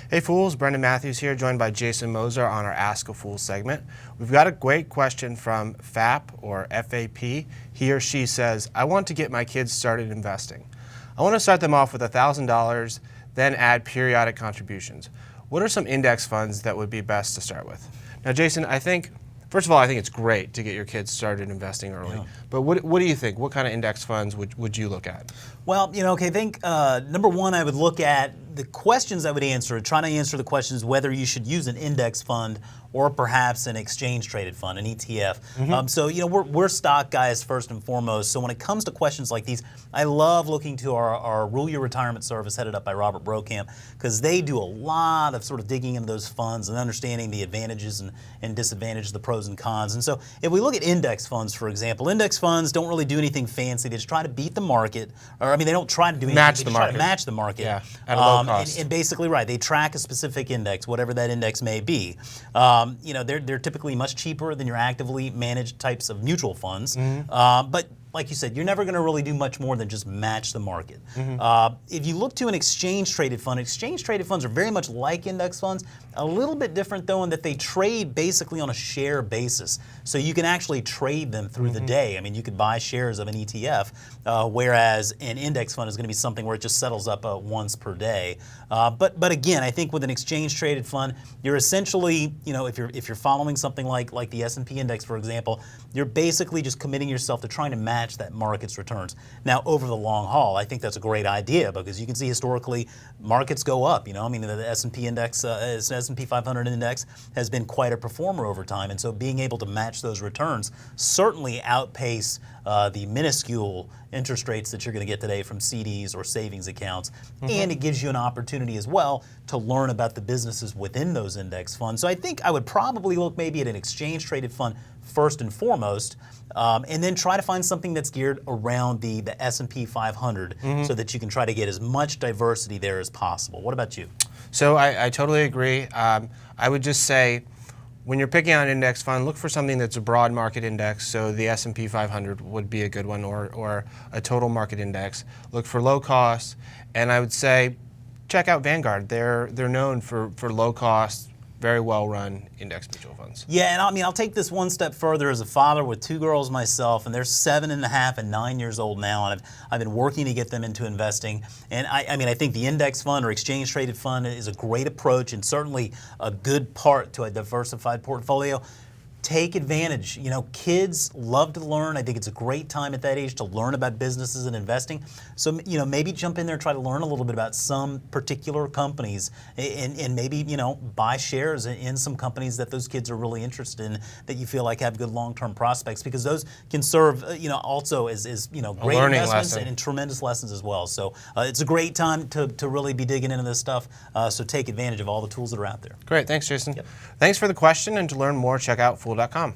Hey Fools, Brendan Mathews here, joined by Jason Moser on our Ask a Fool segment. We've got a great question from FAP or FAP. He or she says, I want to get my kids started investing. I want to start them off with $1,000, then add periodic contributions. What are some index funds that would be best to start with? Now Jason, first of all, I think it's great to get your kids started investing early. Yeah. But what do you think? What kind of index funds would you look at? Well, I think number one, I would look at the questions I would answer, trying to answer the questions whether you should use an index fund or perhaps an exchange-traded fund, an ETF. Mm-hmm. So, we're stock guys first and foremost. So when it comes to questions like these, I love looking to our Rule Your Retirement service headed up by Robert Brokamp, because they do a lot of sort of digging into those funds and understanding the advantages and disadvantages, the pros and cons. And so if we look at index funds, for example, index funds don't really do anything fancy. They just try to beat the market, or they don't try to do anything. They just try to match the market. Yeah, at a low cost. And basically, right, they track a specific index, whatever that index may be. They're typically much cheaper than your actively managed types of mutual funds. Mm-hmm. But like you said, you're never going to really do much more than just match the market. Mm-hmm. If you look to an exchange-traded fund, exchange-traded funds are very much like index funds, a little bit different though in that they trade basically on a share basis. So you can actually trade them through the day. You could buy shares of an ETF, whereas an index fund is going to be something where it just settles up once per day. But again, I think with an exchange-traded fund, you're essentially, if you're following something like the S&P index, for example, you're basically just committing yourself to trying to match that market's returns. Now, over the long haul, I think that's a great idea, because you can see historically markets go up. The S&P index, S&P 500 index has been quite a performer over time, and so being able to match those returns certainly outpace the minuscule interest rates that you're going to get today from CDs or savings accounts, and it gives you an opportunity as well to learn about the businesses within those index funds. So I think I would probably look maybe at an exchange-traded fund first and foremost, and then try to find something that's geared around the S&P 500 so that you can try to get as much diversity there as possible. What about you? So I totally agree. I would just say, when you're picking out an index fund, look for something that's a broad market index. So the S&P 500 would be a good one, or a total market index. Look for low cost, and I would say check out Vanguard. They're known for low cost, very well run index mutual funds. Yeah, and I'll take this one step further as a father with two girls myself, and they're 7.5 and 9 years old now, and I've been working to get them into investing. And I think the index fund or exchange traded fund is a great approach and certainly a good part to a diversified portfolio. Take advantage. Kids love to learn. I think it's a great time at that age to learn about businesses and investing. So, maybe jump in there, try to learn a little bit about some particular companies, and maybe, buy shares in some companies that those kids are really interested in, that you feel like have good long-term prospects, because those can serve, also as great investments and tremendous lessons as well. So it's a great time to really be digging into this stuff. So take advantage of all the tools that are out there. Great. Thanks, Jason. Yep. Thanks for the question, and to learn more, check out Fool.com.